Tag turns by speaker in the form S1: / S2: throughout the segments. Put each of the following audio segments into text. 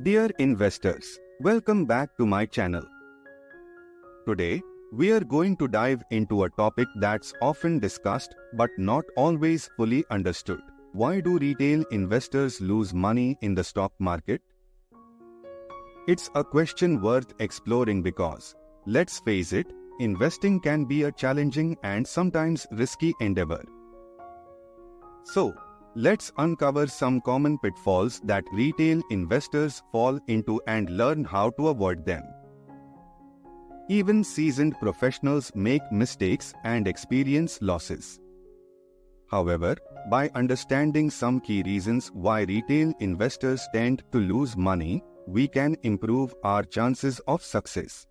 S1: Dear investors, welcome back to my channel. Today, we are going to dive into a topic that's often discussed but not always fully understood. Why do retail investors lose money in the stock market? It's a question worth exploring because, let's face it, investing can be a challenging and sometimes risky endeavor. So, let's uncover some common pitfalls that retail investors fall into and learn how to avoid them. Even seasoned professionals make mistakes and experience losses. However, by understanding some key reasons why retail investors tend to lose money, we can improve our chances of success.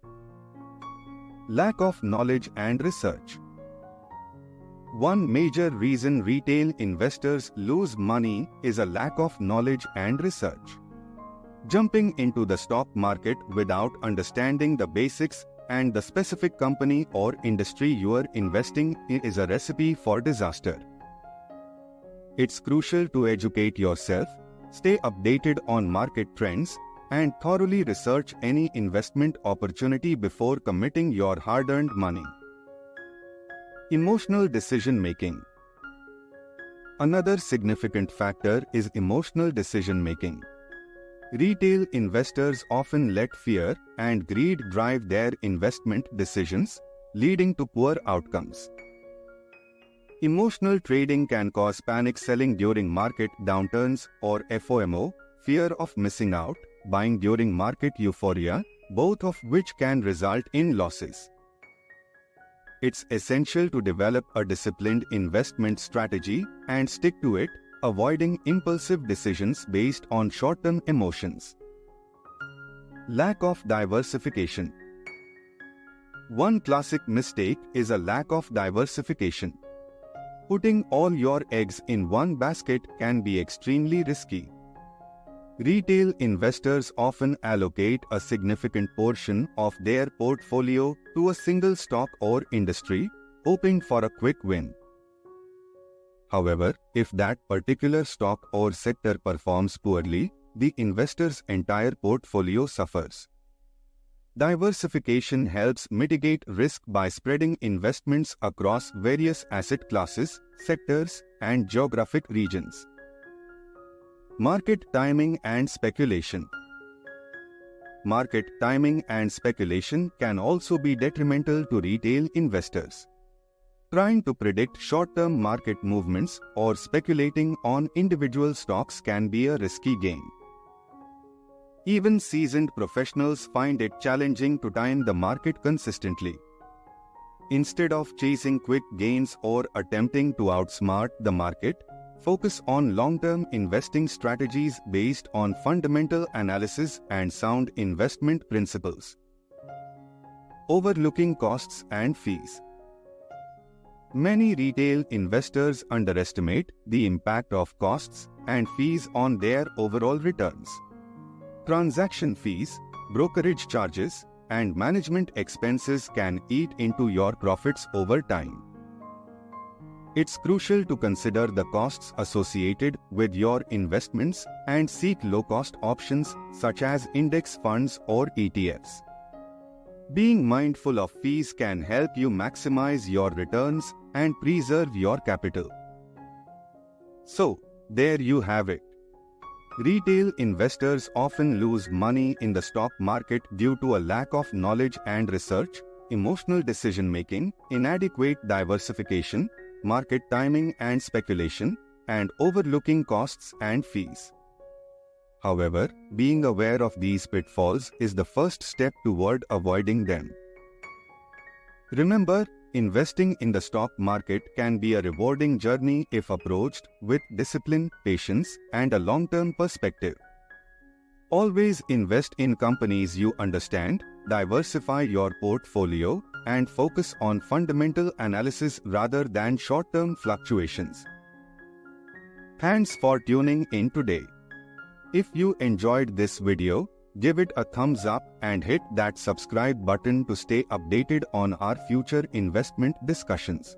S1: Lack of knowledge and research. One major reason retail investors lose money is a lack of knowledge and research. Jumping into the stock market without understanding the basics and the specific company or industry you are investing in is a recipe for disaster. It's crucial to educate yourself, stay updated on market trends, and thoroughly research any investment opportunity before committing your hard-earned money. Emotional decision-making. Another significant factor is emotional decision-making. Retail investors often let fear and greed drive their investment decisions, leading to poor outcomes. Emotional trading can cause panic selling during market downturns or FOMO, fear of missing out, buying during market euphoria, both of which can result in losses. It's essential to develop a disciplined investment strategy and stick to it, avoiding impulsive decisions based on short-term emotions. Lack of diversification. One classic mistake is a lack of diversification. Putting all your eggs in one basket can be extremely risky. Retail investors often allocate a significant portion of their portfolio to a single stock or industry, hoping for a quick win. However, if that particular stock or sector performs poorly, the investor's entire portfolio suffers. Diversification helps mitigate risk by spreading investments across various asset classes, sectors, and geographic regions. Market timing and speculation. Market timing and speculation can also be detrimental to retail investors. Trying to predict short-term market movements or speculating on individual stocks can be a risky game. Even seasoned professionals find it challenging to time the market consistently. Instead of chasing quick gains or attempting to outsmart the market, focus on long-term investing strategies based on fundamental analysis and sound investment principles. Overlooking costs and fees. Many retail investors underestimate the impact of costs and fees on their overall returns. Transaction fees, brokerage charges, and management expenses can eat into your profits over time. It's crucial to consider the costs associated with your investments and seek low-cost options such as index funds or ETFs. Being mindful of fees can help you maximize your returns and preserve your capital. So, there you have it. Retail investors often lose money in the stock market due to a lack of knowledge and research, emotional decision-making, inadequate diversification, market timing and speculation, and overlooking costs and fees. However, being aware of these pitfalls is the first step toward avoiding them. Remember, investing in the stock market can be a rewarding journey if approached with discipline, patience, and a long-term perspective. Always invest in companies you understand, diversify your portfolio, and focus on fundamental analysis rather than short-term fluctuations. Thanks for tuning in today. If you enjoyed this video, give it a thumbs up and hit that subscribe button to stay updated on our future investment discussions.